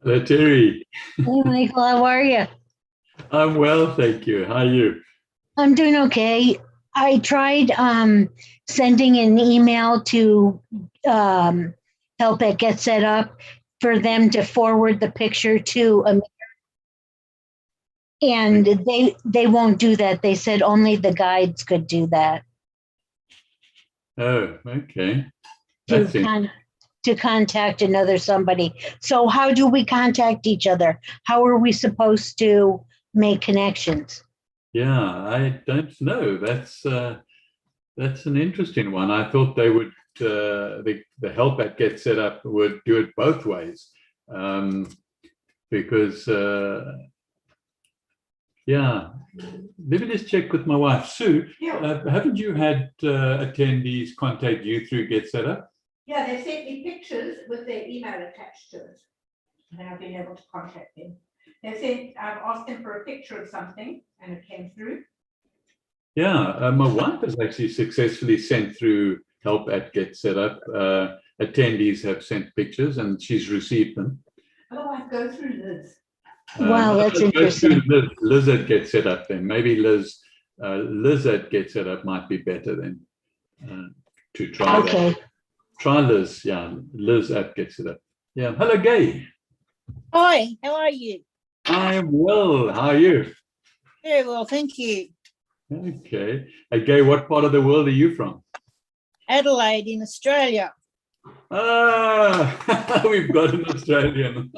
Hello, Terry. Hey, Michael, how are you? I'm well, thank you. How are you? I'm doing okay. I tried sending an email to um, help it get set up for them to forward the picture to, and they won't do that. They said only the guides could do that Oh, okay. to That's it. to contact another somebody. So how do we contact each other? How are we supposed to make connections? Yeah, I don't know. That's an interesting one. I thought they would the help that gets set up would do it both ways, um, because yeah. Let me just check with my wife, Sue. Yeah. Haven't you had attendees contact you through Get Set Up? Yeah, they sent me pictures with their email attached to it. And I've been able to contact them. They said I've asked them for a picture of something and it came through. Yeah, my wife has actually successfully sent through help at Get Set Up. Attendees have sent pictures and she's received them. Otherwise, go through Liz. Wow, that's I'll go through interesting. Liz at Get Set Up then. Maybe Liz at Get Set Up might be better than to try that. Okay. Try Liz, yeah, Liz at Get Set Up. Yeah, hello, Gay. Hi, how are you? I am well. How are you? Very well, thank you. Okay. Hey, Gay, what part of the world are you from? Adelaide in Australia. Ah, we've got an Australian.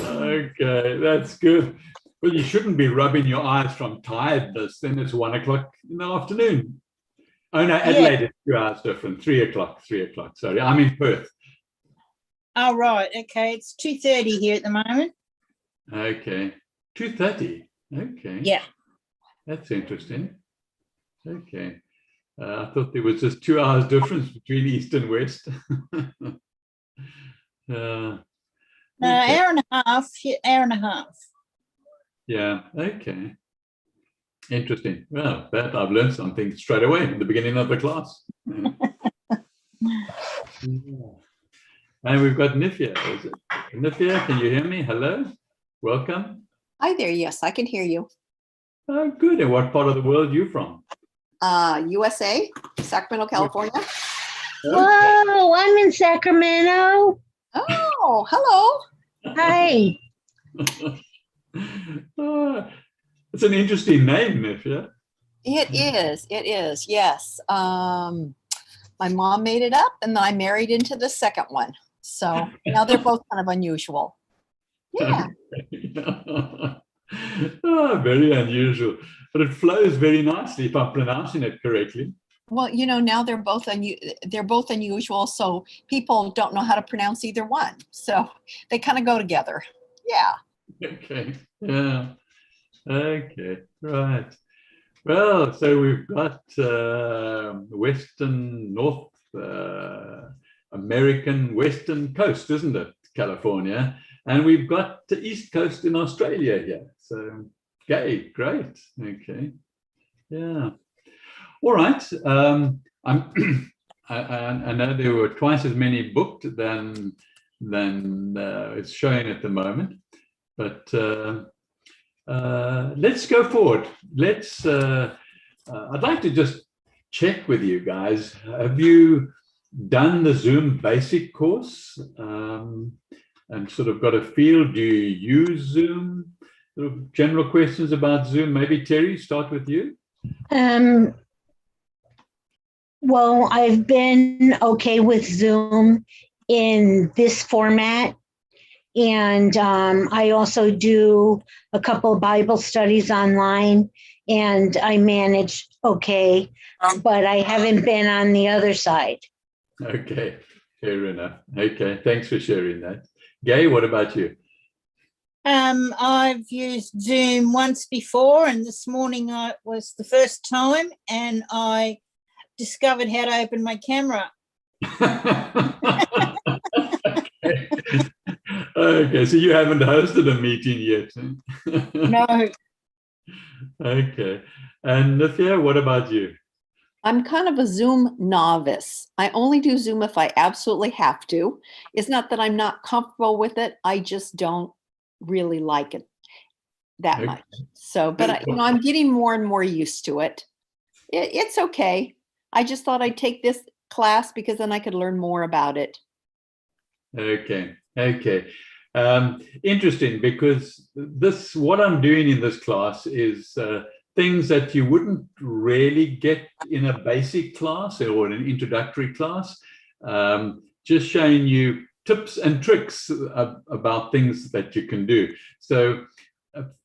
Okay, that's good. Well, you shouldn't be rubbing your eyes from tiredness. Then it's 1 o'clock in the afternoon. Oh no, Adelaide is 2 hours different. 3 o'clock. 3 o'clock. Sorry, I'm in Perth. Oh, right, okay, it's 2:30 here at the moment. Okay, 2:30. Okay. Yeah. That's interesting. Okay. I thought there was just 2 hours difference between East and West. No, Okay. hour and a half, yeah, hour and a half. Yeah, okay. Interesting. Well, that I've learned something straight away at the beginning of the class. Yeah. And we've got Nifia. Is it? Nifia, can you hear me? Hello? Welcome. Hi there. Yes, I can hear you. Oh, good. And what part of the world are you from? USA, Sacramento, California. Whoa, I'm in Sacramento. Oh, hello. Hi. Ah, it's an interesting name, Nifia. It is. It is. Yes. My mom made it up, and then I married into the second one. So now they're both kind of unusual. Yeah. Oh, very unusual, but it flows very nicely if I'm pronouncing it correctly. Well, now they're both unusual, so people don't know how to pronounce either one. So they kind of go together. Yeah. Okay. Yeah. Okay. Right. Well, so we've got Western, North American Western coast, isn't it? California. And we've got the East Coast in Australia here. So, okay, great. Okay. Yeah. All right. I know there were twice as many booked than it's showing at the moment, but let's go forward. I'd like to just check with you guys. Have you done the Zoom basic course and sort of got a feel? Do you use Zoom? Sort of general questions about Zoom. Maybe Terry, start with you. Well, I've been okay with Zoom in this format. And I also do a couple of Bible studies online and I manage okay, but I haven't been on the other side. Okay, fair enough. Okay, thanks for sharing that. Gay, what about you? I've used Zoom once before, and this morning was the first time, and I discovered how to open my camera. Okay, so you haven't hosted a meeting yet. No. Okay, and Nithya, what about you? I'm kind of a Zoom novice. I only do Zoom if I absolutely have to. It's not that I'm not comfortable with it. I just don't really like it that Okay. much. So, but I'm getting more and more used to it. It's okay. I just thought I'd take this class because then I could learn more about it. Okay. Interesting, because what I'm doing in this class is things that you wouldn't really get in a basic class or in an introductory class. Just showing you tips and tricks about things that you can do. So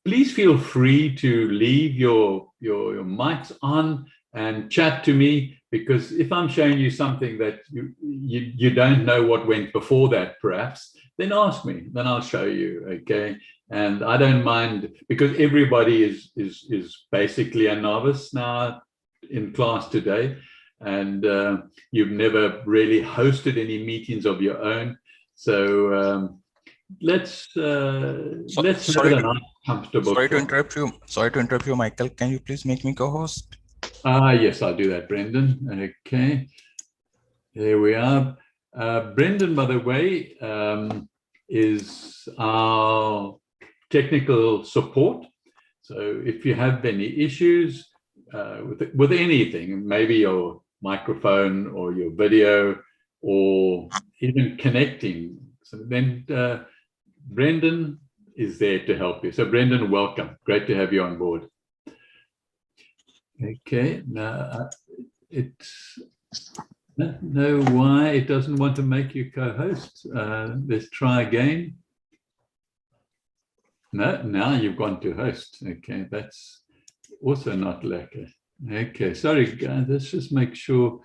please feel free to leave your mics on and chat to me, because if I'm showing you something that you don't know what went before that, perhaps, then ask me, then I'll show you, okay? And I don't mind, because everybody is basically a novice now in class today, and you've never really hosted any meetings of your own. So let's have a nice, comfortable. Sorry to interrupt you. Sorry to interrupt you, Michael. Can you please make me co-host? Yes, I'll do that, Brendan. Okay, there we are. Brendan, by the way, is our technical support. So if you have any issues with anything, maybe your microphone or your video or even connecting, so then Brendan is there to help you. So Brendan, welcome. Great to have you on board. Okay, now I don't know why it doesn't want to make you co-host. Let's try again. No, now you've gone to host. Okay, that's also not lekker. Okay, sorry guys, let's just make sure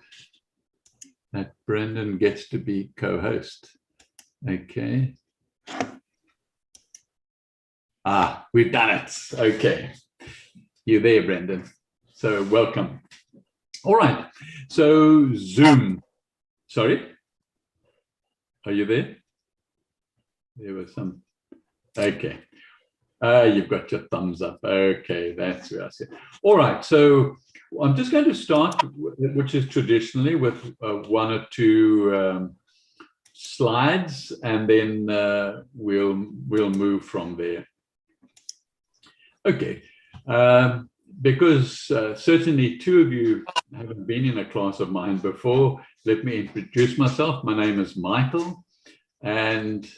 that Brendan gets to be co-host. Okay. We've done it. Okay. You're there, Brendan. So welcome. All right. So Zoom. Sorry. Are you there? There was some. Okay. You've got your thumbs up. Okay, that's where I see it. All right. So I'm just going to start, which is traditionally with one or two slides, and then we'll move from there. Okay. Because certainly two of you haven't been in a class of mine before, let me introduce myself. My name is Michael, and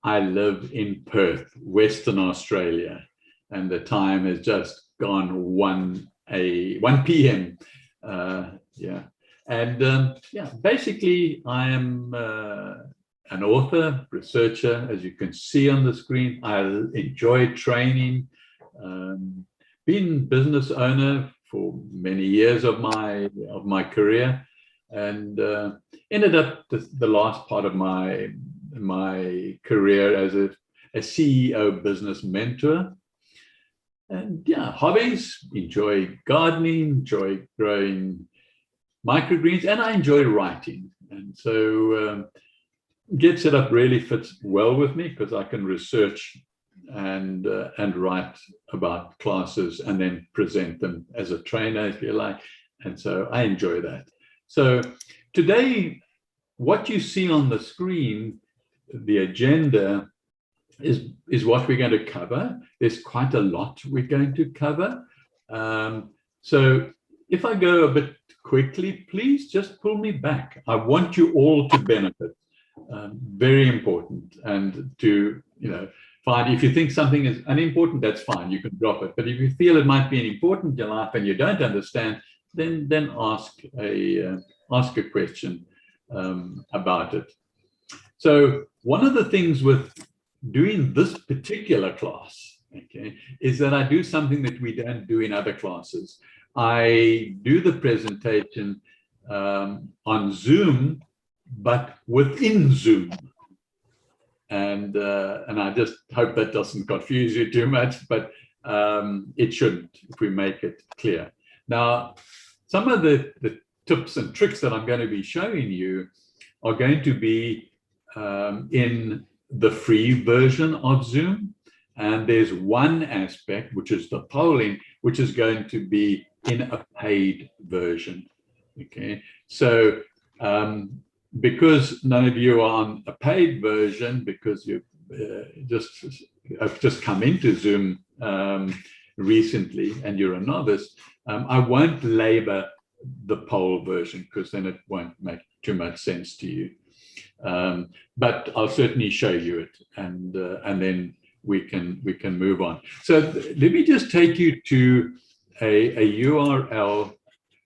I live in Perth, Western Australia, and the time has just gone 1 p.m. Yeah, and basically I am an author, researcher, as you can see on the screen. I enjoy training. Been business owner for many years of my career, and ended up the last part of my career as a CEO business mentor. And yeah, hobbies: enjoy gardening, enjoy growing microgreens, and I enjoy writing. And so Get Set Up really fits well with me because I can research and write about classes and then present them as a trainer, if you like. And so I enjoy that. So today, what you see on the screen, the agenda, is what we're going to cover. There's quite a lot we're going to cover. So if I go a bit quickly, please just pull me back. I want you all to benefit. Very important. And to, find, if you think something is unimportant, that's fine, you can drop it. But if you feel it might be important in your life and you don't understand, then ask a question about it. So one of the things with doing this particular class, okay, is that I do something that we don't do in other classes. I do the presentation on Zoom, but within Zoom. And I just hope that doesn't confuse you too much, but it shouldn't if we make it clear. Now, some of the tips and tricks that I'm going to be showing you are going to be in the free version of Zoom. And there's one aspect, which is the polling, which is going to be in a paid version. Okay, so because none of you are on a paid version, because you have just come into Zoom recently and you're a novice, I won't labor the poll version because then it won't make too much sense to you. But I'll certainly show you it, and then we can move on. So let me just take you to a URL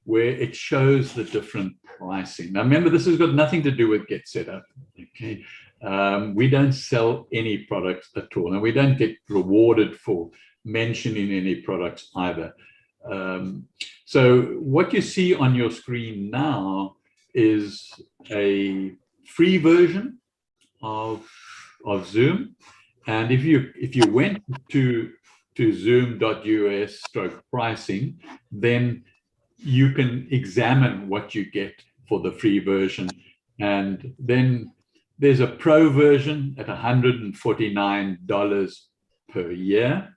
where it shows the different pricing. Now remember, this has got nothing to do with Get Set Up. Okay, we don't sell any products at all, and we don't get rewarded for mentioning any products either. So what you see on your screen now is a free version of Zoom, and if you went to zoom.us/pricing, then you can examine what you get for the free version. And then there's a pro version at $149 per year.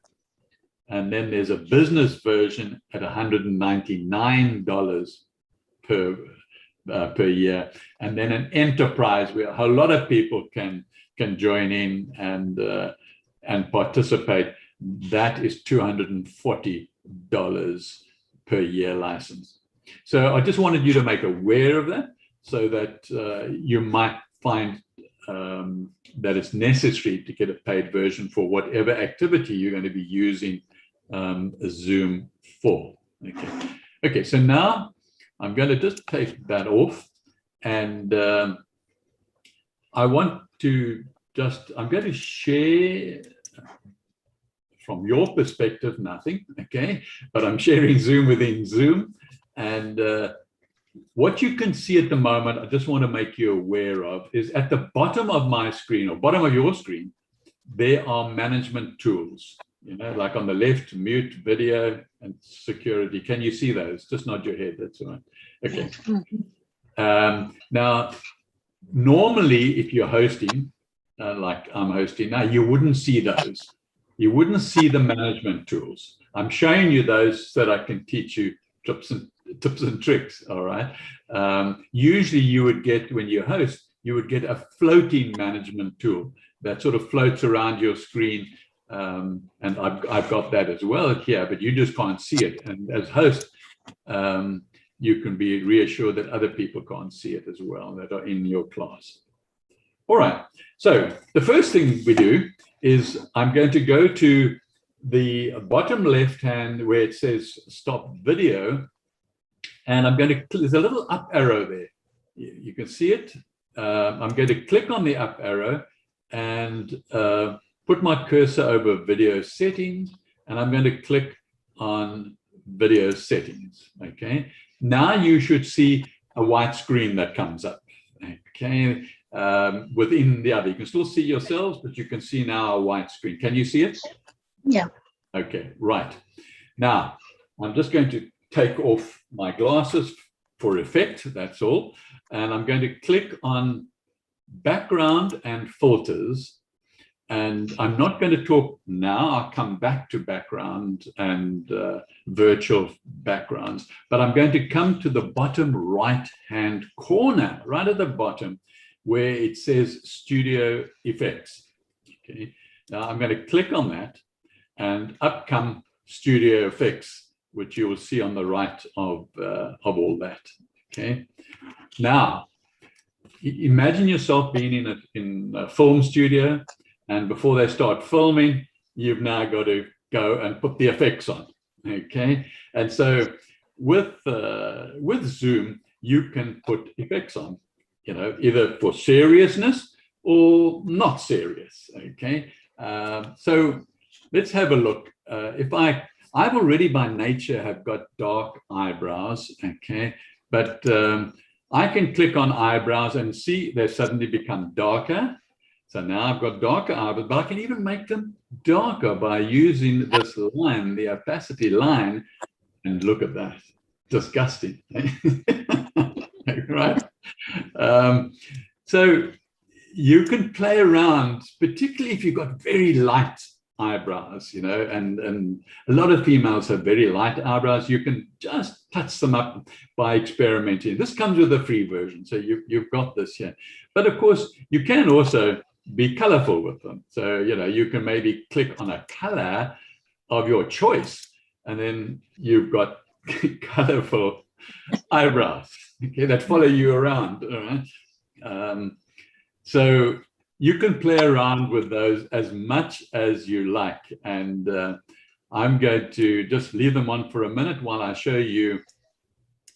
And then there's a business version at $199 per year. And then an enterprise where a lot of people can join in and participate. That is $240 per year license. So I just wanted you to make aware of that, so that you might find that it's necessary to get a paid version for whatever activity you're going to be using Zoom for. Okay, so now I'm going to just take that off, and I want to I'm going to share. From your perspective, nothing, okay? But I'm sharing Zoom within Zoom. And what you can see at the moment, I just want to make you aware of, is at the bottom of my screen, or bottom of your screen, there are management tools. You know, like on the left, mute, video, and security. Can you see those? Just nod your head, that's all right. Okay. Now, normally, if you're hosting, like I'm hosting now, you wouldn't see those. You wouldn't see the management tools. I'm showing you those so that I can teach you tips and tricks, all right? Usually you would get, when you host, you would get a floating management tool that sort of floats around your screen. And I've got that as well here, but you just can't see it. And as host, you can be reassured that other people can't see it as well that are in your class. All right, so the first thing we do is I'm going to go to the bottom left hand where it says stop video, and I'm going to, there's a little up arrow there. You can see it. I'm going to click on the up arrow and put my cursor over video settings, and I'm going to click on video settings. Okay, now you should see a white screen that comes up. Okay. Within the other, you can still see yourselves, but you can see now a white screen. Can you see it? Yeah. Okay, right. Now, I'm just going to take off my glasses for effect, that's all. And I'm going to click on background and filters. And I'm not going to talk now. I'll come back to background and virtual backgrounds. But I'm going to come to the bottom right-hand corner, right at the bottom, where it says Studio Effects. Okay. Now I'm going to click on that, and up come Studio Effects, which you will see on the right of all that. Okay. Now, imagine yourself being in a film studio, and before they start filming, you've now got to go and put the effects on. Okay. And so with Zoom, you can put effects on. You know, either for seriousness or not serious, okay? So let's have a look. I've already by nature have got dark eyebrows, okay? But I can click on eyebrows and see they suddenly become darker. So now I've got darker eyebrows, but I can even make them darker by using this line, the opacity line, and look at that, disgusting, right? So you can play around, particularly if you've got very light eyebrows, you know, and a lot of females have very light eyebrows. You can just touch them up by experimenting. This comes with a free version, so you've got this here. But of course, you can also be colorful with them. So, you know, you can maybe click on a color of your choice, and then you've got colorful eyebrows, okay, that follow you around. All right. So you can play around with those as much as you like. And I'm going to just leave them on for a minute while I show you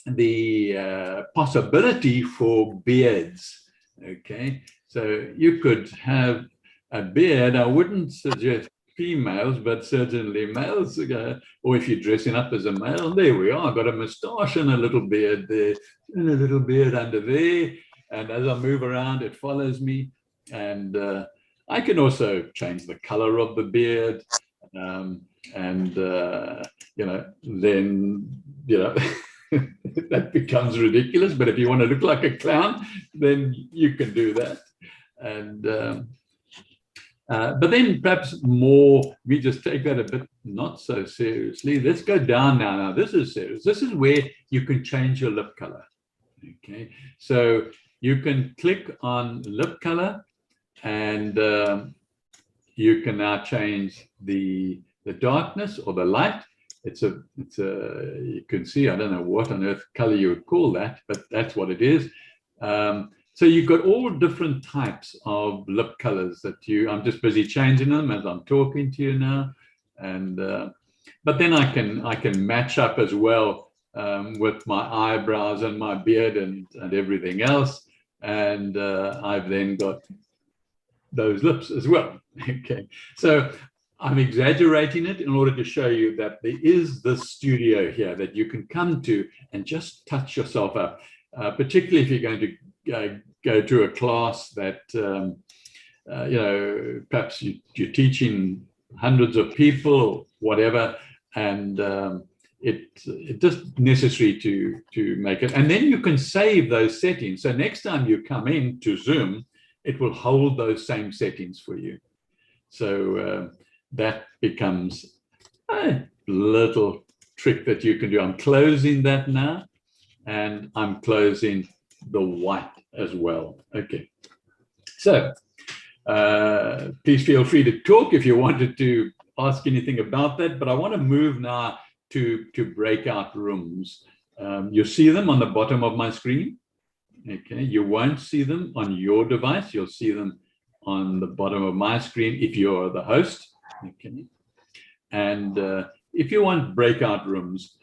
the possibility for beards. Okay, so you could have a beard. I wouldn't suggest females, but certainly males, or if you're dressing up as a male, there we are. I've got a moustache and a little beard there, and a little beard under there. And as I move around, it follows me. And I can also change the color of the beard. You know, then, you know, that becomes ridiculous. But if you want to look like a clown, then you can do that. And but then perhaps more, we just take that a bit not so seriously. Let's go down now. Now, this is serious. This is where you can change your lip color. Okay, so you can click on lip color, and you can now change the darkness or the light. It's a you can see, I don't know what on earth color you would call that, but that's what it is. So you've got all different types of lip colors that I'm just busy changing them as I'm talking to you now. And but then I can match up as well with my eyebrows and my beard and everything else. And I've then got those lips as well. Okay, so I'm exaggerating it in order to show you that there is this studio here that you can come to and just touch yourself up, particularly if you're going to go to a class that, you know, perhaps you're teaching hundreds of people or whatever, and it's just necessary to make it. And then you can save those settings. So next time you come in to Zoom, it will hold those same settings for you. So that becomes a little trick that you can do. I'm closing that now, and I'm closing the white as well. Okay, so please feel free to talk if you wanted to ask anything about that, but I want to move now to breakout rooms. You'll see them on the bottom of my screen. Okay, you won't see them on your device. You'll see them on the bottom of my screen if you're the host. Okay, and if you want breakout rooms,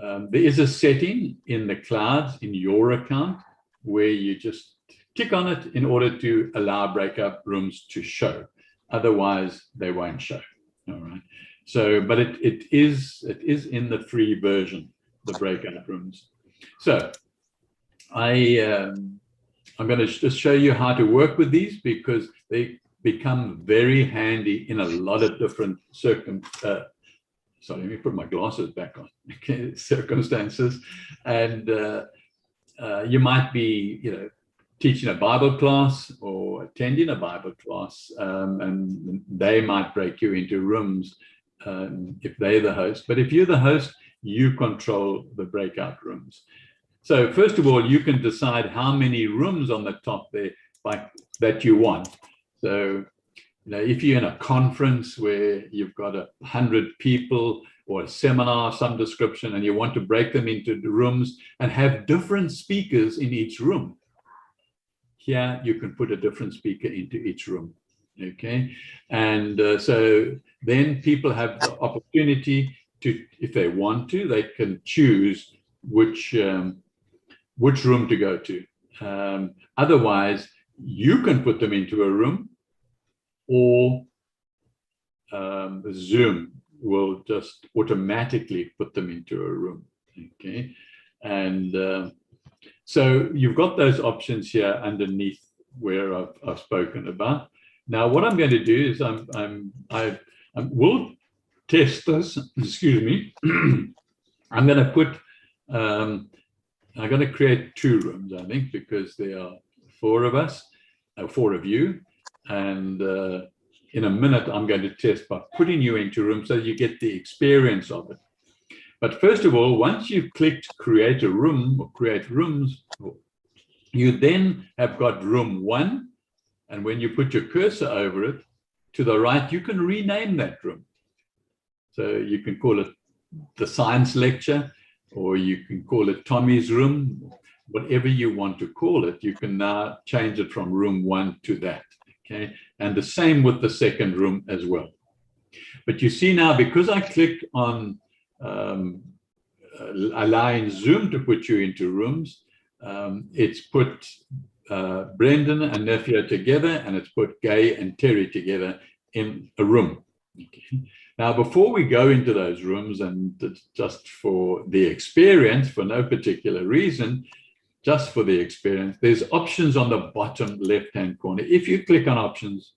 there is a setting in the clouds in your account where you just click on it in order to allow breakout rooms to show. Otherwise, they won't show. All right. So, but it is in the free version, the breakout rooms. So, I'm going to just show you how to work with these because they become very handy in a lot of different sorry, let me put my glasses back on. Okay, circumstances, and you might be, you know, teaching a Bible class or attending a Bible class, and they might break you into rooms if they're the host. But if you're the host, you control the breakout rooms. So first of all, you can decide how many rooms on the top there that you want. So, you know, if you're in a conference where you've got 100 people or a seminar of some description and you want to break them into the rooms and have different speakers in each room, here you can put a different speaker into each room. Okay, and so then people have the opportunity to, if they want to, they can choose which room to go to. Otherwise, you can put them into a room, or Zoom will just automatically put them into a room. Okay, and so you've got those options here underneath where I've spoken about. Now, what I'm going to do is I will test this. Excuse me. I'm going to put. I'm going to create 2 rooms, I think, because there are 4 of us, 4 of you, and in a minute, I'm going to test by putting you into rooms so you get the experience of it. But first of all, once you've clicked create a room or create rooms, you then have got room 1. And when you put your cursor over it, to the right, you can rename that room. So you can call it the science lecture, or you can call it Tommy's room, whatever you want to call it. You can now change it from room 1 to that. Okay, and the same with the second room as well. But you see now, because I clicked on allowing Zoom to put you into rooms, it's put Brendan and Nefia together, and it's put Gay and Terry together in a room. Okay. Now, before we go into those rooms, and just for the experience, for no particular reason, just for the experience, there's options on the bottom left-hand corner. If you click on options,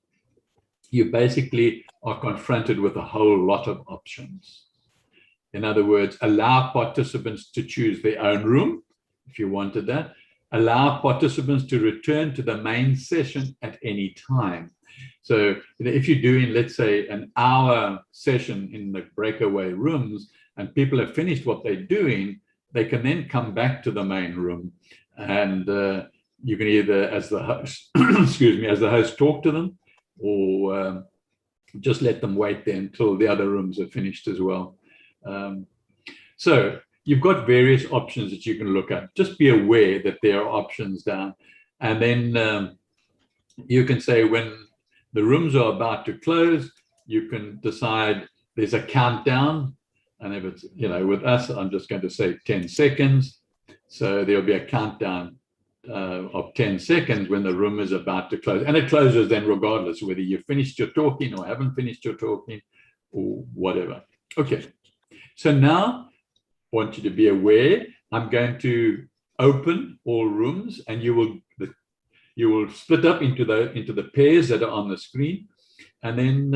you basically are confronted with a whole lot of options. In other words, allow participants to choose their own room, if you wanted that. Allow participants to return to the main session at any time. So if you're doing, let's say, an hour session in the breakaway rooms, and people have finished what they're doing, they can then come back to the main room, and you can either, as the host, excuse me, as the host, talk to them, or just let them wait there until the other rooms are finished as well. So you've got various options that you can look at. Just be aware that there are options down, and then you can say when the rooms are about to close, you can decide there's a countdown. And if it's, you know, with us, I'm just going to say 10 seconds. So there'll be a countdown of 10 seconds when the room is about to close. And it closes then regardless whether you finished your talking or haven't finished your talking or whatever. Okay. So now I want you to be aware, I'm going to open all rooms, and you will split up into the pairs that are on the screen. And then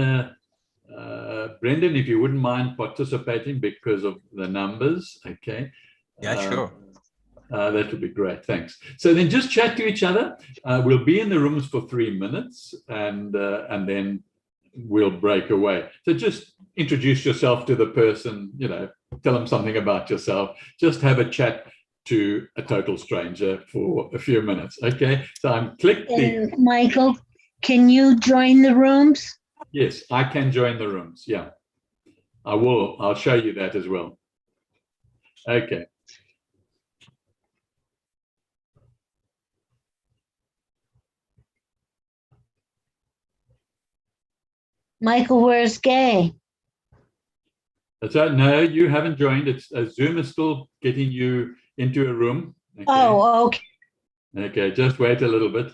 Brendan, if you wouldn't mind participating because of the numbers, okay? Yeah, sure. That would be great, thanks. So then just chat to each other. We'll be in the rooms for 3 minutes, and then we'll break away. So just introduce yourself to the person, you know, tell them something about yourself. Just have a chat to a total stranger for a few minutes, okay? So I'm clicking. Michael, can you join the rooms? Yes, I can join the rooms. Yeah, I will. I'll show you that as well. Okay. Michael, where's Gay? That's right. No, you haven't joined. It's Zoom is still getting you into a room. Okay. Oh, okay. Okay, just wait a little bit.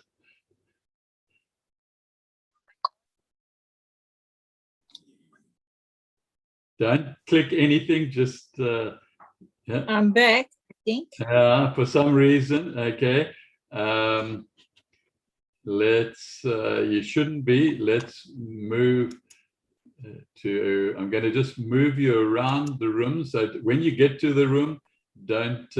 Don't click anything, just yeah. I'm back, I think. For some reason, okay. Let's, you shouldn't be. Let's move to, I'm going to just move you around the room. So when you get to the room, don't,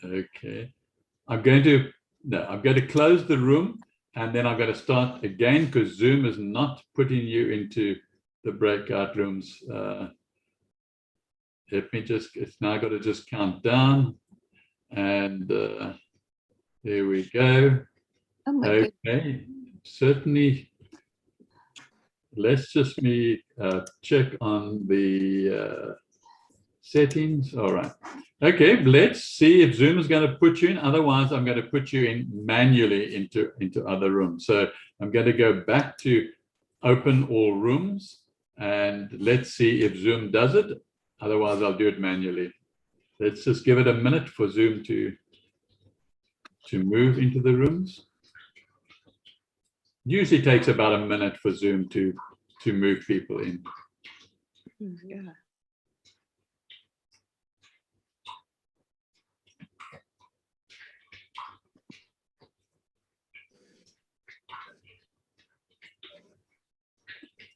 okay. I'm going to close the room, and then I'm going to start again because Zoom is not putting you into the breakout rooms. Let me just, it's now got to just count down, and there we go. Oh my Okay, goodness. certainly. Let's just check on the settings. All right. Okay, let's see if Zoom is going to put you in. Otherwise, I'm going to put you in manually into other rooms. So I'm going to go back to open all rooms, and let's see if Zoom does it. Otherwise, I'll do it manually. Let's just give it a minute for Zoom to move into the rooms. Usually takes about a minute for Zoom to move people in. Yeah.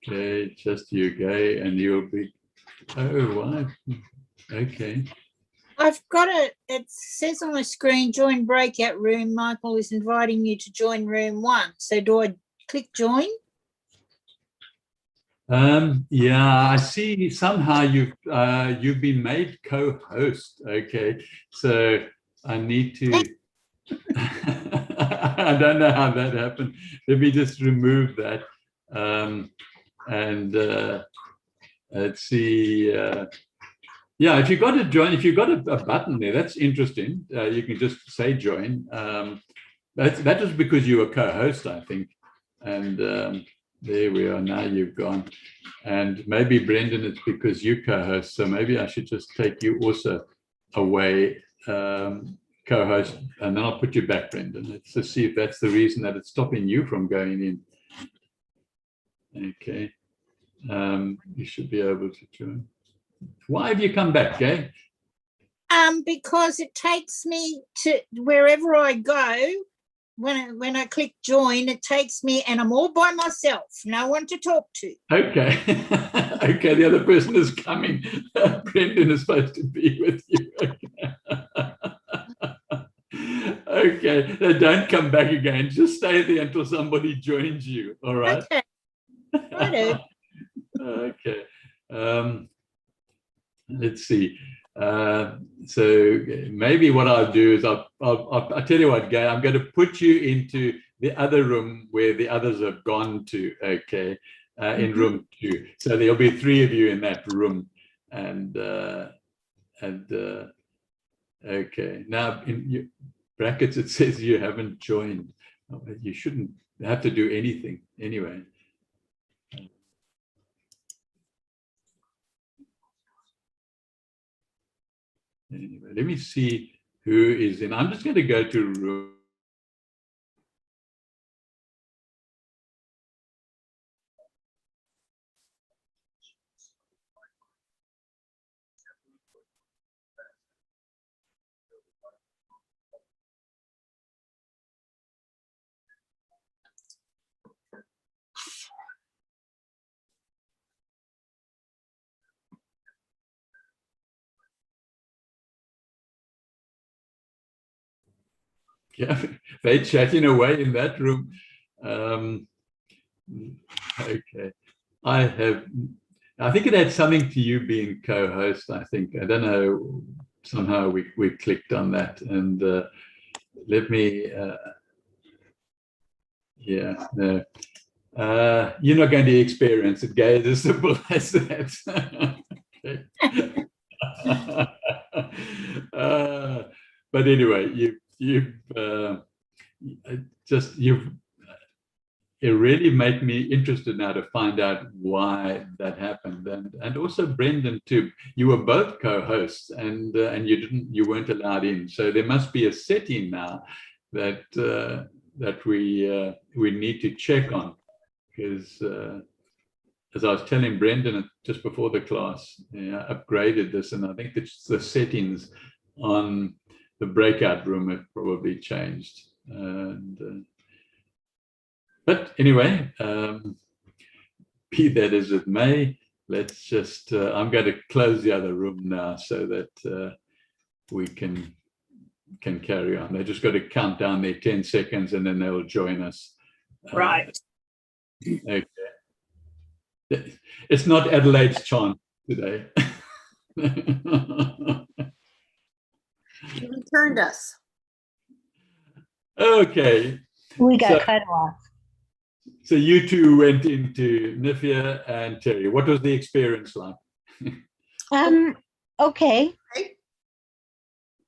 Okay, just you, Gay, and you'll be, oh, wow. Okay. I I've got it says on the screen, join breakout room. Michael is inviting you to join room 1. So do I click join? Yeah, I see somehow you've been made co-host. Okay, so I need to I don't know how that happened. Let me just remove that. Let's see. Yeah, if you got to join, if you've got a button there, that's interesting. You can just say join. That was because you were co-host, I think. And there we are. Now you've gone. And maybe Brendan, it's because you co-host. So maybe I should just take you also away, co-host, and then I'll put you back, Brendan. Let's just see if that's the reason that it's stopping you from going in. Okay. You should be able to join. Why have you come back, Gay? Because it takes me to wherever I go. When I click join, it takes me, and I'm all by myself, no one to talk to. Okay. Okay, the other person is coming. Brendan is supposed to be with you. Okay, don't come back again. Just stay there until somebody joins you. All right. Okay. Righto. Okay. Let's see. So maybe what I'll do is I'll tell you what, Gay, I'm going to put you into the other room where the others have gone to. Okay, in room 2. So there'll be 3 of you in that room, and okay. Now in your brackets it says you haven't joined. You shouldn't have to do anything anyway. Anyway, let me see who is in. I'm just going to go to room. Yeah, they're chatting away in that room. Okay, I think it had something to you being co-host. I think, I don't know, somehow we clicked on that, and let me. Yeah, no. You're not going to experience it, Gay. It's as simple as that. But anyway, it really made me interested now to find out why that happened, and also Brendan too. You were both co-hosts, and you weren't allowed in. So there must be a setting now that we need to check on, because as I was telling Brendan just before the class, I upgraded this, and I think the settings on the breakout room have probably changed. But anyway, be that as it may, let's just, I'm going to close the other room now so that we can carry on. They just got to count down their 10 seconds and then they'll join us. Right. Okay. It's not Adelaide's chant today. You returned us. Okay. We got cut off. So you two went into Nifia and Terry. What was the experience like? Okay.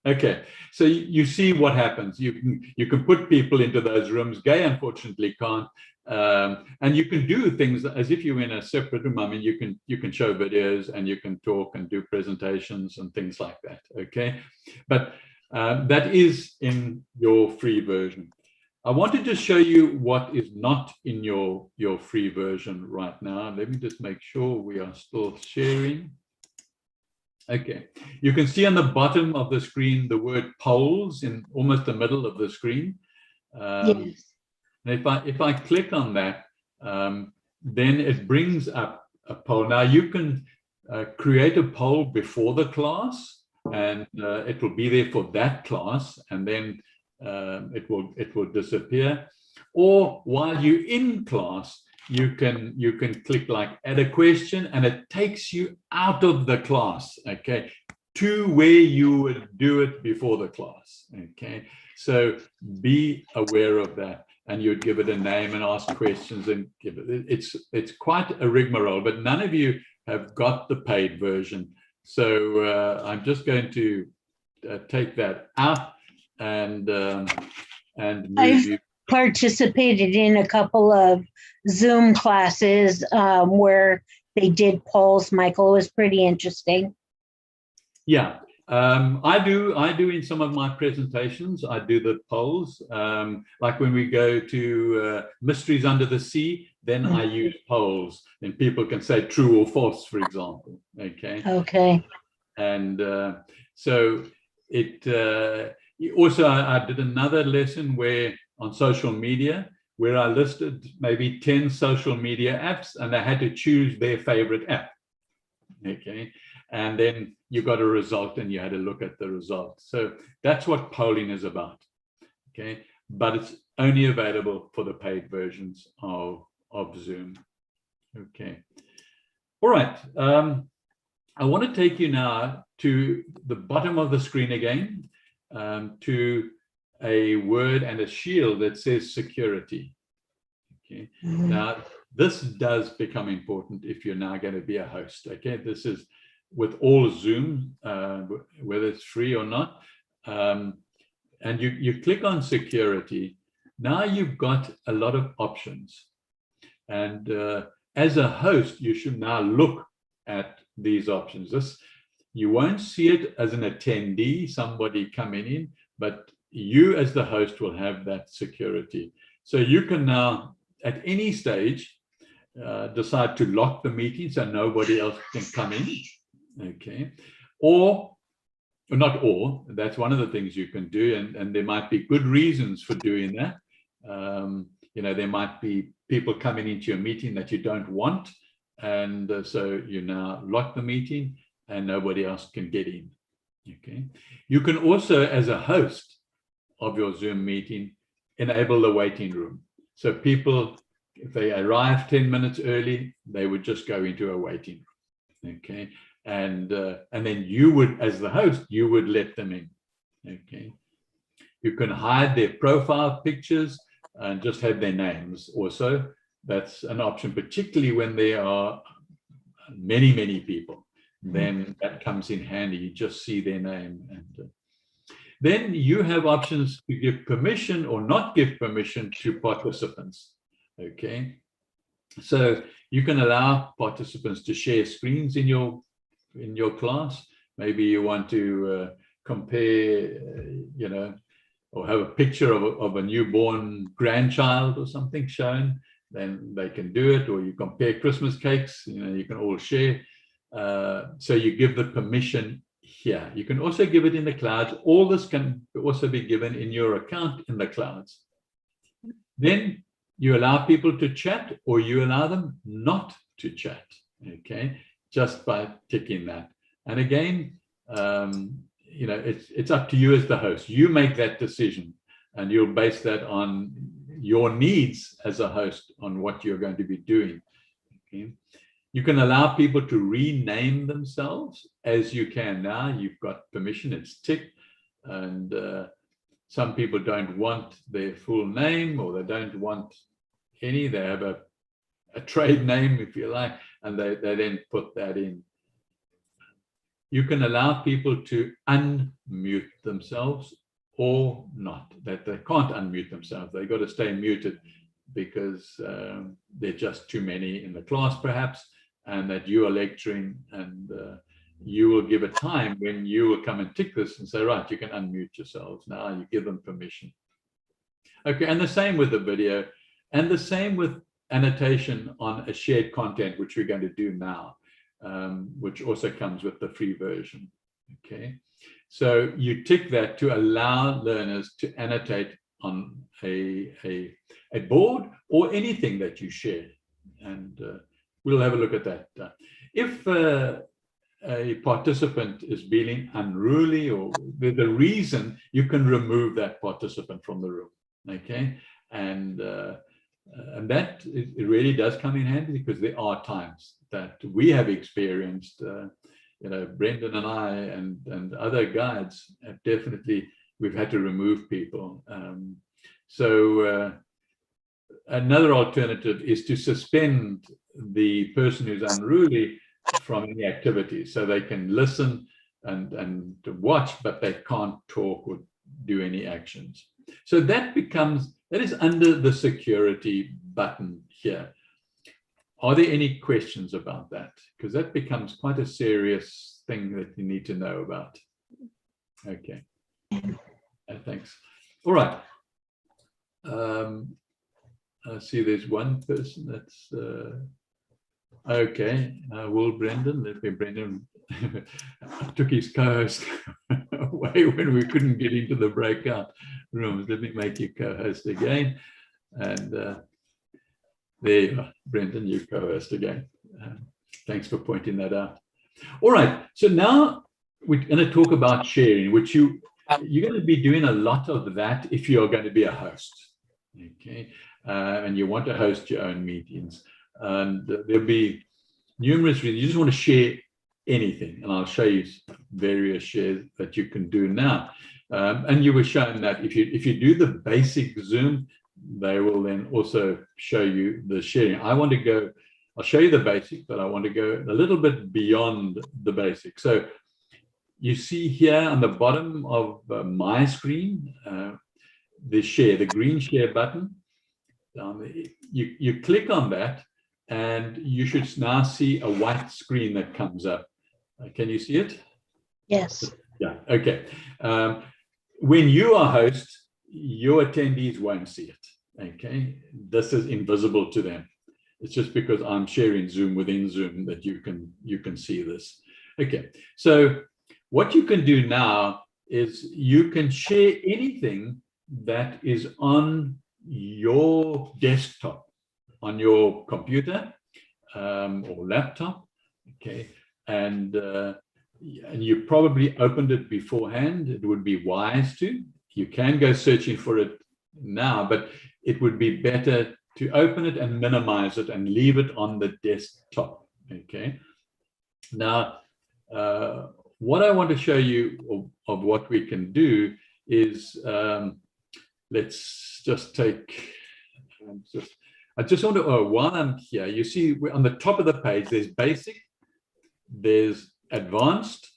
Okay, so you see what happens. You can put people into those rooms. Gay, unfortunately, can't. And you can do things as if you're in a separate room. I mean, you can show videos and you can talk and do presentations and things like that. Okay, but that is in your free version. I wanted to show you what is not in your free version right now. Let me just make sure we are still sharing. Okay, you can see on the bottom of the screen the word polls in almost the middle of the screen. Yes. And if I click on that, then it brings up a poll. Now you can create a poll before the class, and it will be there for that class, and then it will disappear. Or while you're in class, you can click like add a question, and it takes you out of the class, okay, to where you would do it before the class. Okay, so be aware of that, and you'd give it a name and ask questions and give it. It's quite a rigmarole, but none of you have got the paid version. So I'm just going to take that out and move I've you. participated in a couple of Zoom classes where they did polls. Michael, it was pretty interesting. Yeah, I do in some of my presentations, I do the polls. Like when we go to Mysteries Under the Sea, then I use polls, and people can say true or false, for example. Okay. Okay. And so it also, I did another lesson where on social media, where I listed maybe 10 social media apps, and they had to choose their favorite app. Okay. And then you got a result, and you had to look at the result. So that's what polling is about. Okay. But it's only available for the paid versions of Zoom. Okay. All right. I want to take you now to the bottom of the screen again, to a word and a shield that says security. Okay. Now, this does become important if you're now going to be a host. Okay. This is with all Zoom, whether it's free or not. And you click on security. Now you've got a lot of options. And as a host, you should now look at these options. You won't see it as an attendee, somebody coming in, but you as the host will have that security. So you can now, at any stage, decide to lock the meeting so nobody else can come in. Okay. Or not all, that's one of the things you can do, and there might be good reasons for doing that. There might be people coming into your meeting that you don't want, and so you now lock the meeting and nobody else can get in. Okay. You can also, as a host of your Zoom meeting, enable the waiting room. So people, if they arrive 10 minutes early, they would just go into a waiting room. Okay. And then you would, as the host, you would let them in. Okay. You can hide their profile pictures and just have their names also. That's an option, particularly when there are many, many people. Then that comes in handy. You just see their name. And then you have options to give permission or not give permission to participants. Okay. So you can allow participants to share screens in your class. Maybe you want to compare, or have a picture of a newborn grandchild or something shown, then they can do it. Or you compare Christmas cakes, you can all share. So you give the permission here. You can also give it in the clouds. All this can also be given in your account in the clouds. Then you allow people to chat, or you allow them not to chat. Okay. Just by ticking that. And again, it's up to you as the host. You make that decision, and you'll base that on your needs as a host, on what you're going to be doing. Okay. You can allow people to rename themselves as you can now. You've got permission, it's ticked. And some people don't want their full name, or they don't want any. They have a trade name, if you like, and they then put that in. You can allow people to unmute themselves or not, that they can't unmute themselves. They've got to stay muted because there are just too many in the class perhaps, and that you are lecturing, and you will give a time when you will come and tick this and say, right, you can unmute yourselves. Now you give them permission. Okay, and the same with the video, and the same with annotation on a shared content, which we're going to do now, which also comes with the free version. Okay, so you tick that to allow learners to annotate on a board or anything that you share, and we'll have a look at that. If a participant is being unruly or there's a reason, you can remove that participant from the room. Okay, and that it really does come in handy, because there are times that we have experienced. You know, Brendan and I and other guides have definitely, we've had to remove people. So another alternative is to suspend the person who's unruly from any activity, so they can listen and watch, but they can't talk or do any actions. So that is under the security button here. Are there any questions about that? Because that becomes quite a serious thing that you need to know about. Okay. Thanks. All right. I see there's one person that's okay. Will Brendan, let me Brendan took his co-host away when we couldn't get into the breakout rooms. Let me make you co-host again. And there you are, Brendan, you co-host again. Thanks for pointing that out. All right, so now we're going to talk about sharing, which you're going to be doing a lot of that if you're going to be a host. Okay, and you want to host your own meetings. And there'll be numerous reasons. You just want to share anything, and I'll show you various shares that you can do now. And you were shown that if you do the basic Zoom, they will then also show you the sharing. I'll show you the basic, but I want to go a little bit beyond the basic. So you see here on the bottom of my screen, the green share button. You click on that, and you should now see a white screen that comes up. Can you see it? Yes. Yeah, okay. When you are host, your attendees won't see it, okay? This is invisible to them. It's just because I'm sharing Zoom within Zoom that you can see this. Okay, so what you can do now is you can share anything that is on your desktop, on your computer or laptop, okay? And you probably opened it beforehand. It would be wise to. You can go searching for it now, but it would be better to open it and minimize it and leave it on the desktop, okay? Now, what I want to show you of what we can do is, let's just take, I just want to, while I'm here, you see on the top of the page, there's basic, there's advanced,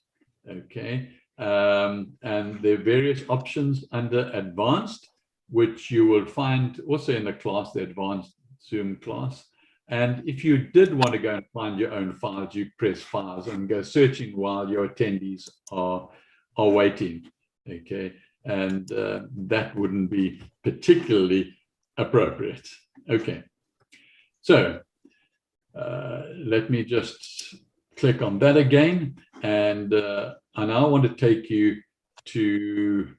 okay? And there are various options under advanced, which you will find also in the class, the advanced Zoom class. And if you did want to go and find your own files, you press files and go searching while your attendees are waiting, okay? And that wouldn't be particularly appropriate. Okay, so let me just click on that again. And I now want to take you to,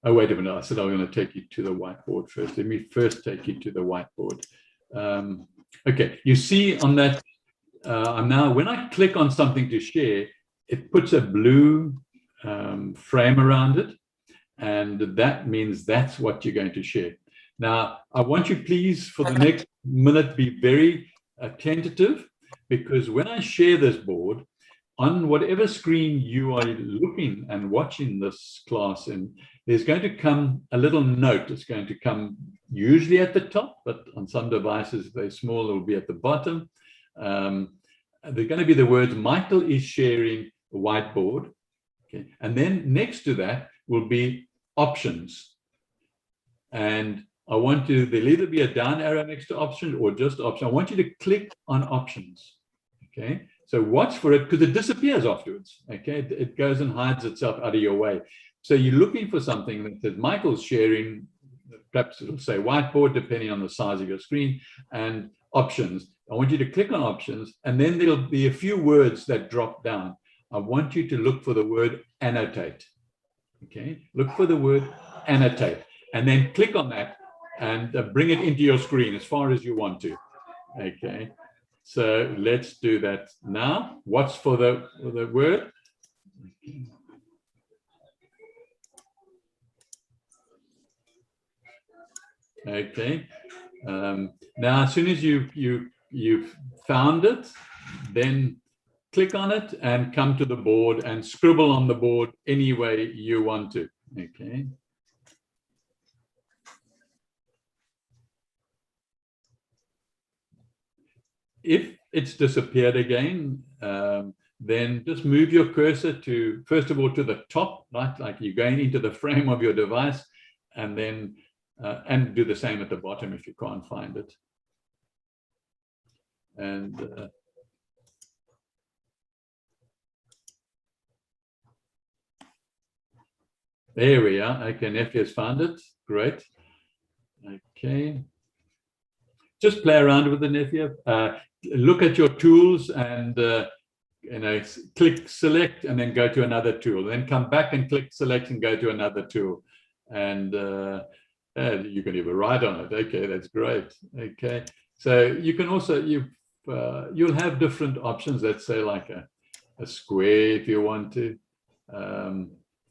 oh, wait a minute, I said I'm going to take you to the whiteboard first. Let me first take you to the whiteboard. Okay, you see on that, now when I click on something to share, it puts a blue frame around it. And that means that's what you're going to share. Now, I want you please for the next minute, be very attentive, because when I share this board, on whatever screen you are looking and watching this class in, there's going to come a little note. It's going to come usually at the top, but on some devices, if they're small, it will be at the bottom. They're going to be the words, Michael is sharing a whiteboard. Okay. And then next to that will be options. And I want to, there'll either be a down arrow next to options or just option. I want you to click on options. Okay. So watch for it because it disappears afterwards. Okay, it goes and hides itself out of your way. So you're looking for something that says Michael's sharing, perhaps it'll say whiteboard, depending on the size of your screen, and options. I want you to click on options, and then there'll be a few words that drop down. I want you to look for the word annotate. Okay, look for the word annotate, and then click on that and bring it into your screen as far as you want to. Okay. So let's do that now. Watch for the word. Okay. Now, as soon as you've found it, then click on it and come to the board and scribble on the board any way you want to. Okay. If it's disappeared again, then just move your cursor to, first of all, to the top, right? Like you're going into the frame of your device, and then and do the same at the bottom if you can't find it. And there we are. Okay, Nephi has found it. Great. Okay. Just play around with the Nephi. Look at your tools and click select and then go to another tool. Then come back and click select and go to another tool. And you can even write on it. Okay, that's great. Okay, so you can also you'll have different options. Let's say like a square if you want to,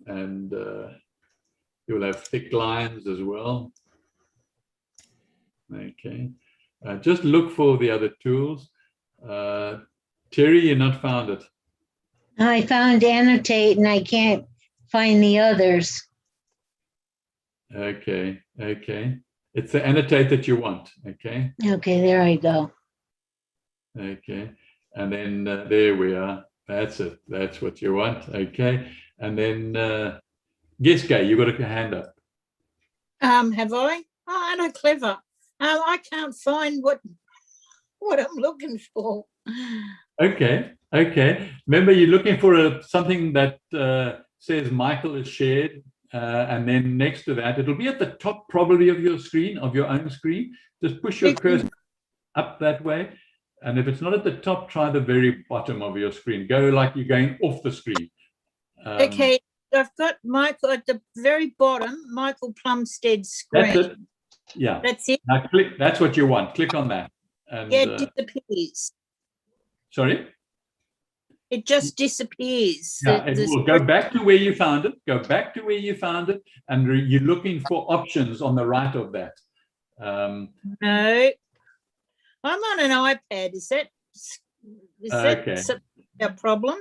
and you'll have thick lines as well. Okay, just look for the other tools. Terry, you not found it? I found annotate and I can't find the others. Okay, okay. It's the annotate that you want. Okay. Okay, there I go. Okay, and then there we are. That's it. That's what you want. Okay, and then Geske, you got a hand up. Have I? Oh, no, clever. I can't find what I'm looking for. Okay, okay. Remember, you're looking for something that says Michael is shared, and then next to that, it'll be at the top probably of your screen, of your own screen. Just push your cursor up that way. And if it's not at the top, try the very bottom of your screen. Go like you're going off the screen. Okay, I've got Michael at the very bottom, Michael Plumstead's screen. That's it. Yeah. That's it. Now click, that's what you want. Click on that. And, yeah, it disappears. Sorry? It just disappears. Yeah, it will go back to where you found it. Go back to where you found it. And you're looking for options on the right of that. No. I'm on an iPad. Is that okay. A problem?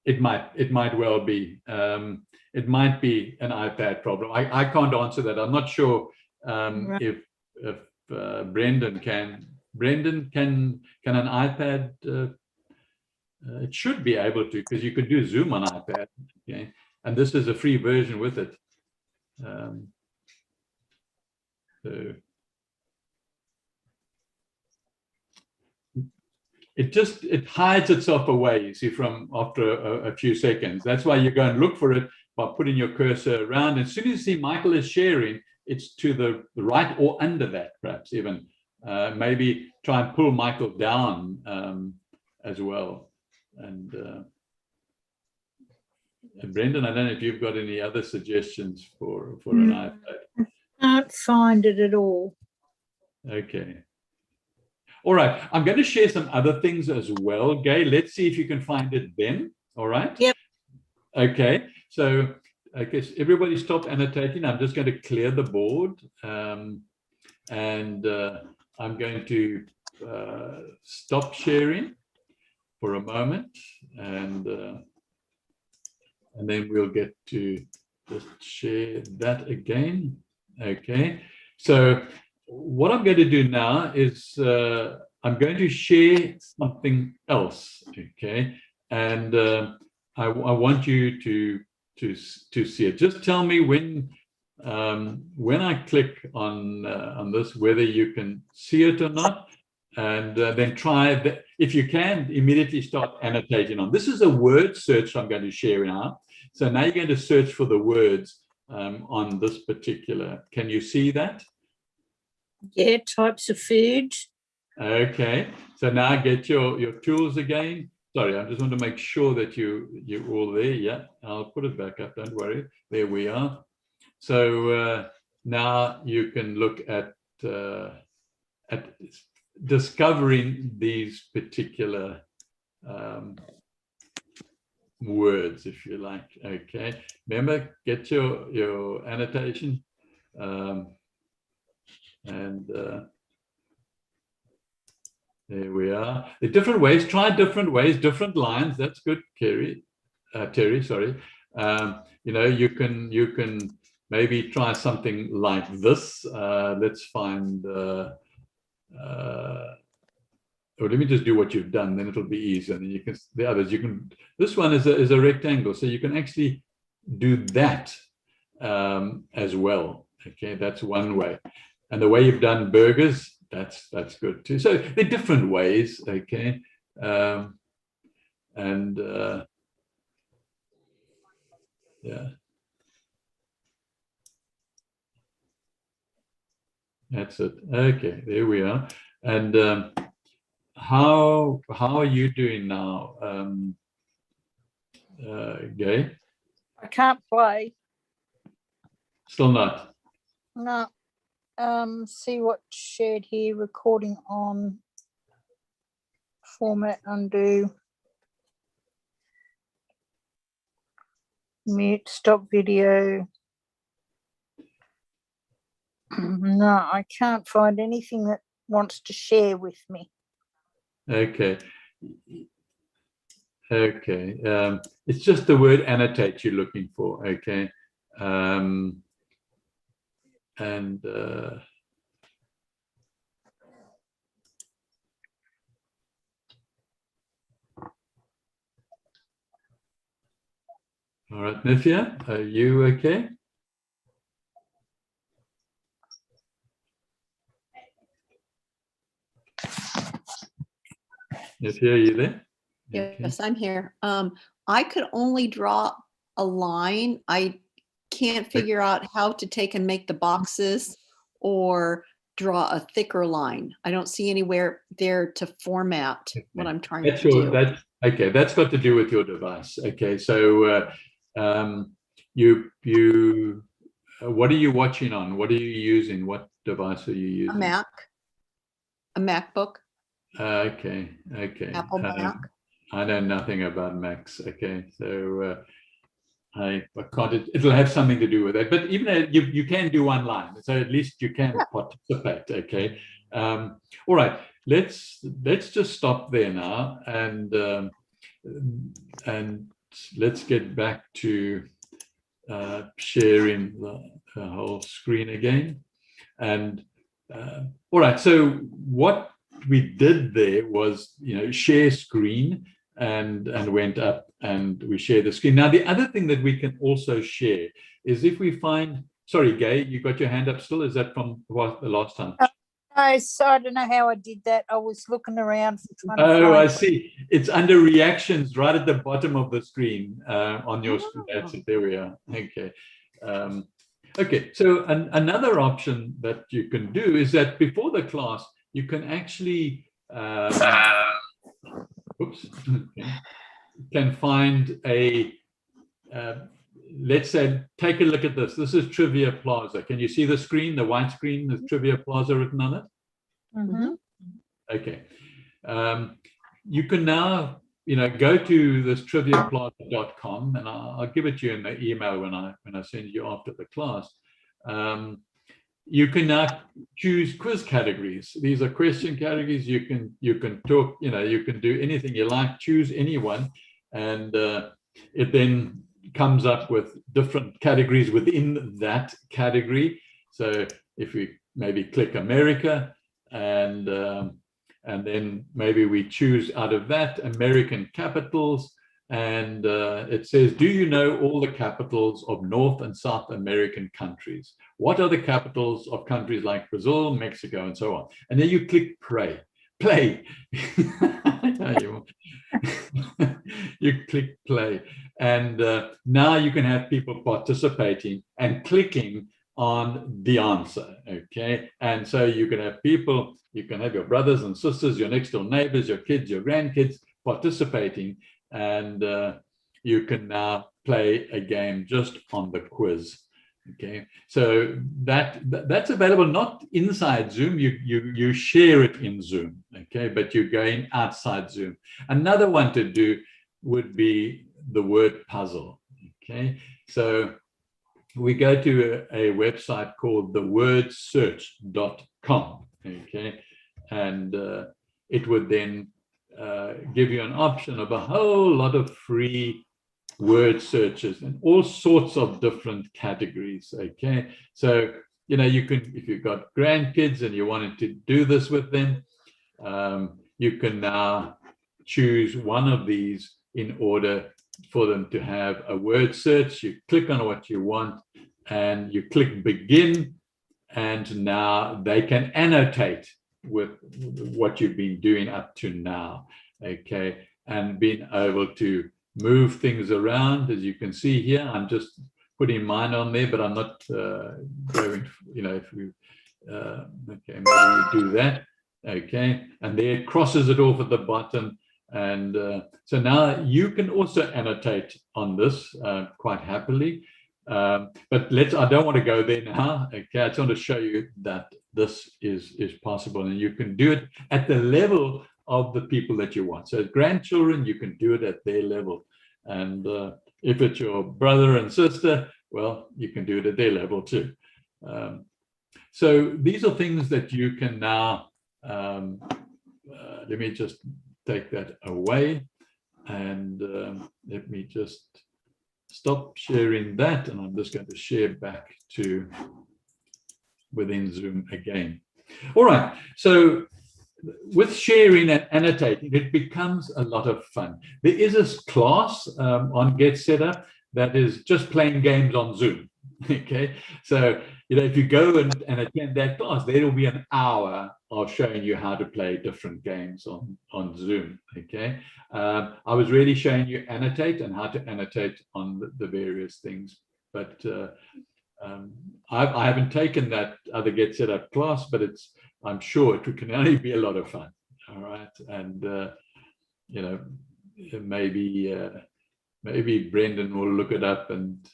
It might well be. It might be an iPad problem. I can't answer that. I'm not sure Right. if Brendan can. Brendan, can an iPad? It should be able to, because you could do Zoom on iPad. Okay, and this is a free version with it. So it hides itself away, you see, from after a few seconds. That's why you go and look for it by putting your cursor around. As soon as you see Michael is sharing, it's to the right or under that, perhaps even. Maybe try and pull Michael down as well. And Brendan, I don't know if you've got any other suggestions for an iPad. Can't find it at all. Okay. All right. I'm going to share some other things as well, Gay. Let's see if you can find it then. All right. Yep. Okay. So I guess everybody stop annotating. I'm just going to clear the board. And I'm going to stop sharing for a moment. And then we'll get to just share that again. Okay. So what I'm going to do now is I'm going to share something else, okay? And I want you to see it. Just tell me when I click on this, whether you can see it or not, and then try, if you can, immediately start annotating on. This is a word search I'm going to share now. So now you're going to search for the words on this particular. Can you see that? Yeah, types of food. Okay, so now get your tools again. Sorry, I just want to make sure that you're all there. Yeah, I'll put it back up, don't worry. There we are. So now you can look at discovering these particular words, if you like. Okay, remember, get your annotation, and there we are. The different ways. Try different ways, different lines. That's good, Terry. Sorry. You know, you can maybe try something like this. Let's find. Or let me just do what you've done, then it'll be easier. And then you can, the others, you can, this one is a rectangle, so you can actually do that as well. Okay, that's one way. And the way you've done burgers, that's good too. So they're different ways, okay. Yeah. That's it. Okay, there we are. And how are you doing now, Gay? I can't play. Still not. No. See what shared here, recording on, format, undo, mute, stop video. No, I can't find anything that wants to share with me. Okay. Okay. It's just the word annotate you're looking for. Okay. All right, Nithya, are you okay? Nithya, are you there? Yes, I'm here. I could only draw a line. I can't figure out how to take and make the boxes or draw a thicker line. I don't see anywhere there to format what I'm trying to do. Okay, that's got to do with your device. Okay, so what are you watching on? What are you using? What device are you using? A MacBook. Okay. Apple Mac. I know nothing about Macs. Okay, so I can't. It'll have something to do with it. But even you can do one line, so at least you can participate. Okay. All right. Let's just stop there now, and let's get back to sharing the whole screen again. And all right. So what we did there was, share screen and went up and we share the screen. Now, the other thing that we can also share is if we find, sorry, Gay, you got your hand up still? Is that from what, the last time? So I don't know how I did that. I was looking around. Oh, I see. It's under reactions right at the bottom of the screen on your screen. That's it. There we are. Okay. Okay. So another option that you can do is that before the class, you can actually can find a let's say, take a look at this. This is Trivia Plaza. Can you see the screen, the white screen, the Trivia Plaza written on it? Mm-hmm. Okay. You can now, go to this triviaplaza.com, and I'll give it to you in the email when I send you after the class. You can now choose quiz categories. These are question categories. You can talk, you can do anything you like, choose any one, and it then comes up with different categories within that category. So if we maybe click America, and then maybe we choose out of that American capitals, and it says, do you know all the capitals of North and South American countries? What are the capitals of countries like Brazil, Mexico, and so on? And then you click play. You click play, and now you can have people participating and clicking on the answer. Okay, and so you can have people, you can have your brothers and sisters, your next door neighbors, your kids, your grandkids participating, and you can now play a game just on the quiz. Okay, so that's available not inside Zoom. You share it in Zoom. Okay, but you're going outside Zoom. Another one to do would be the word puzzle. Okay, so we go to a website called thewordsearch.com. Okay, and it would then give you an option of a whole lot of free word searches and all sorts of different categories. Okay, so you can, if you've got grandkids and you wanted to do this with them, you can now choose one of these in order for them to have a word search. You click on what you want and you click begin, and now they can annotate with what you've been doing up to now. Okay, and being able to move things around. As you can see here, I'm just putting mine on there, but I'm not going, if we, okay, maybe we do that. Okay, and there it crosses it off at the bottom. And so now you can also annotate on this quite happily. But I don't want to go there now. Okay, I just want to show you that this is possible, and you can do it at the level of the people that you want. So as grandchildren, you can do it at their level. And if it's your brother and sister, well, you can do it at their level too. So these are things that you can now, let me just take that away, and let me just stop sharing that, and I'm just going to share back to within Zoom again. All right, so with sharing and annotating, it becomes a lot of fun. There is a class on Get Set Up that is just playing games on Zoom. Okay, so if you go and attend that class, there will be an hour of showing you how to play different games on Zoom. Okay, I was really showing you annotate and how to annotate on the various things, but I haven't taken that other Get Set Up class, but I'm sure it can only be a lot of fun. All right, and maybe Brendan will look it up and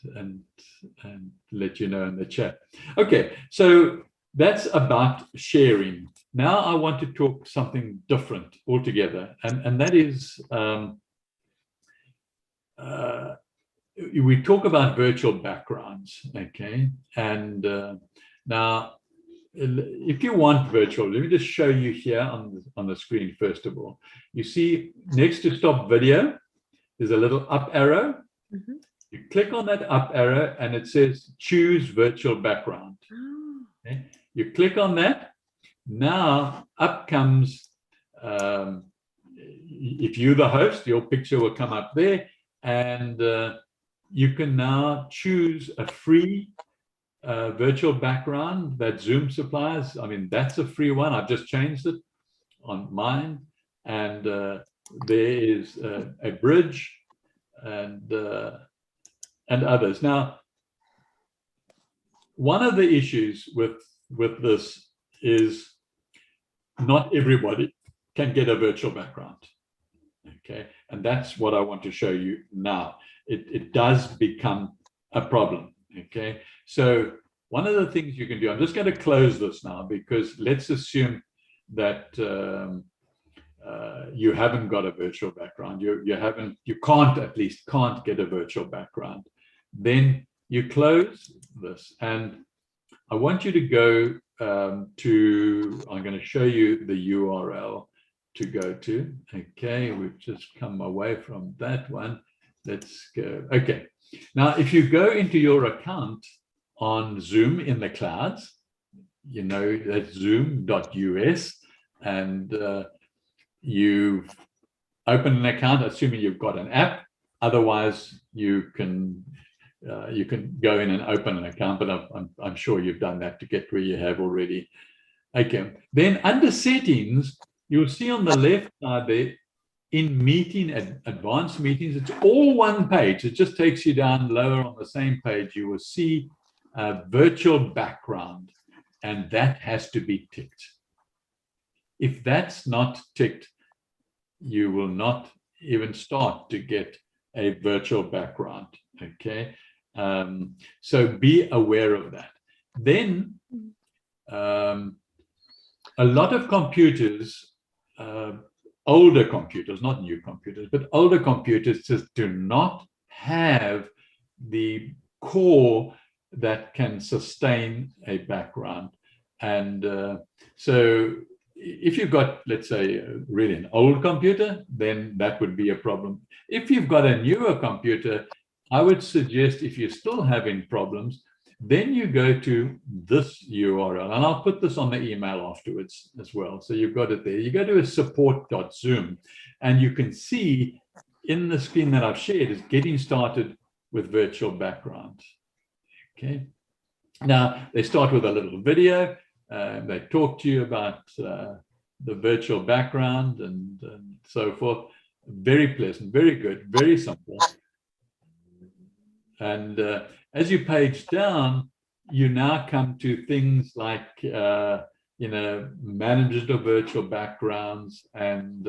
let you know in the chat. Okay, so that's about sharing. Now I want to talk something different altogether, and that is we talk about virtual backgrounds. Okay, and now if you want virtual, let me just show you here on the screen. First of all, you see next to stop video, there's a little up arrow. Mm-hmm. You click on that up arrow and it says choose virtual background. Okay. You click on that. Now up comes, if you're the host, your picture will come up there, and you can now choose a free virtual background that Zoom supplies. I mean, that's a free one. I've just changed it on mine, and there is a bridge and others. Now, one of the issues with this is not everybody can get a virtual background. Okay, and that's what I want to show you now. It does become a problem. Okay, so one of the things you can do, I'm just going to close this now, because let's assume that you haven't got a virtual background. You can't get a virtual background. Then you close this, and I want you to go to, I'm going to show you the URL to go to. Okay, we've just come away from that one. Let's go. Okay, now if you go into your account on Zoom in the clouds, that's zoom.us, and you open an account, assuming you've got an app. Otherwise, you can go in and open an account, but I'm sure you've done that to get where you have already. Okay, then under settings, you'll see on the left side there, in meeting, advanced meetings, it's all one page. It just takes you down lower on the same page. You will see a virtual background, and that has to be ticked. If that's not ticked, you will not even start to get a virtual background. Okay, So be aware of that. Then a lot of computers, older computers, not new computers, but older computers just do not have the core that can sustain a background. And so if you've got, let's say, really an old computer, then that would be a problem. If you've got a newer computer, I would suggest, if you're still having problems, then you go to this URL, and I'll put this on the email afterwards as well. So you've got it there. You go to a support.zoom, and you can see in the screen that I've shared is getting started with virtual backgrounds. Okay. Now they start with a little video. They talk to you about the virtual background and so forth. Very pleasant, very good, very simple. And as you page down, you now come to things like, management of virtual backgrounds, and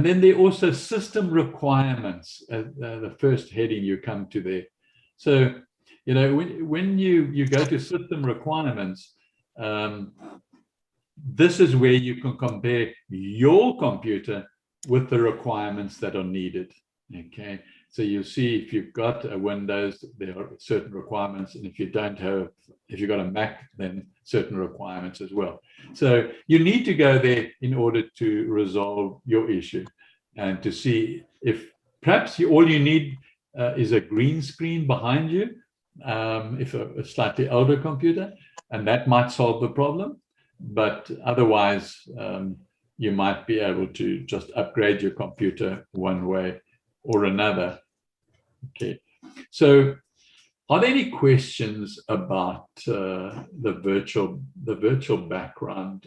then there are also system requirements. The first heading you come to there. So, when you go to system requirements, this is where you can compare your computer with the requirements that are needed. Okay. So you see, if you've got a Windows, there are certain requirements, and if you've got a Mac, then certain requirements as well. So you need to go there in order to resolve your issue, and to see if perhaps all you need is a green screen behind you, if a slightly older computer, and that might solve the problem. But otherwise, you might be able to just upgrade your computer one way or another. Okay, so are there any questions about the virtual background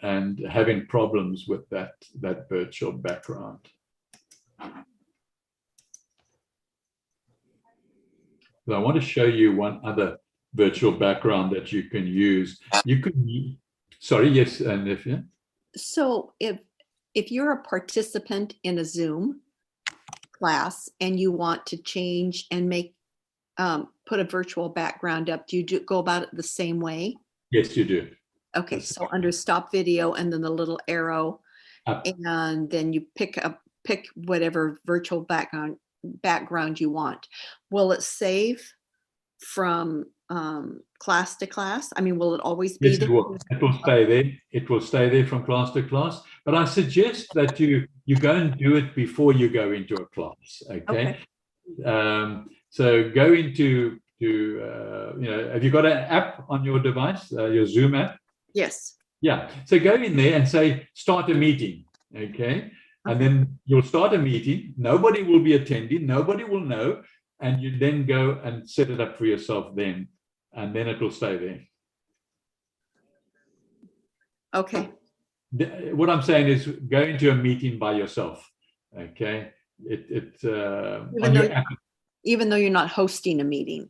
and having problems with that virtual background? So I want to show you one other virtual background that you can use. You can, sorry, yes, and if yeah. So if you're a participant in a Zoom class and you want to change and make put a virtual background up, do you go about it the same way? Yes, you do. Okay, so under stop video and then the little arrow, Up. and then you pick whatever virtual background you want. Will it save from class to class? I mean, will it always be Yes, there? it will. It will stay there. It will stay there from class to class. But I suggest that you go and do it before you go into a class. Okay. So go into have you got an app on your device, your Zoom app? Yes. Yeah. So go in there and say, start a meeting. Okay. And then you'll start a meeting. Nobody will be attending. Nobody will know. And you then go and set it up for yourself then. And then it will stay there. Okay. What I'm saying is go into a meeting by yourself. Okay. Even though you're not hosting a meeting.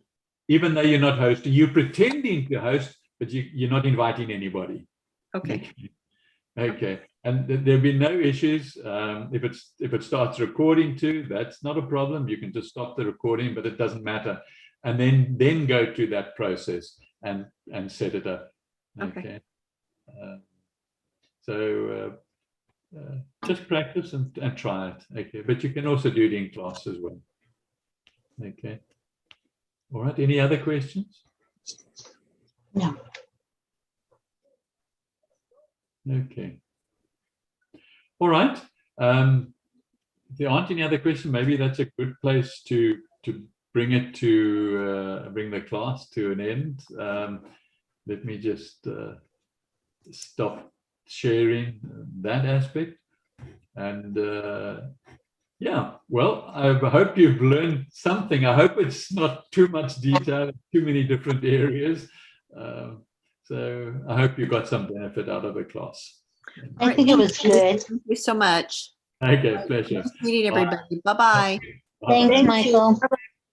Even though you're not hosting, you're pretending to host, but you're not inviting anybody. Okay. Okay. And there'll be no issues. If it starts recording too, that's not a problem. You can just stop the recording, but it doesn't matter. And then go through that process and set it up. Okay. So just practice and try it. Okay. But you can also do it in class as well. Okay. All right. Any other questions? No. Okay. All right. If there aren't any other questions, maybe that's a good place to bring it to bring the class to an end. Let me just stop sharing that aspect. And yeah, well, I hope you've learned something. I hope it's not too much detail, too many different areas. So I hope you got some benefit out of the class. I think it was good. Thank you so much. Okay, pleasure. Nice meeting everybody. Bye-bye. Bye. Thanks, Michael. Bye-bye.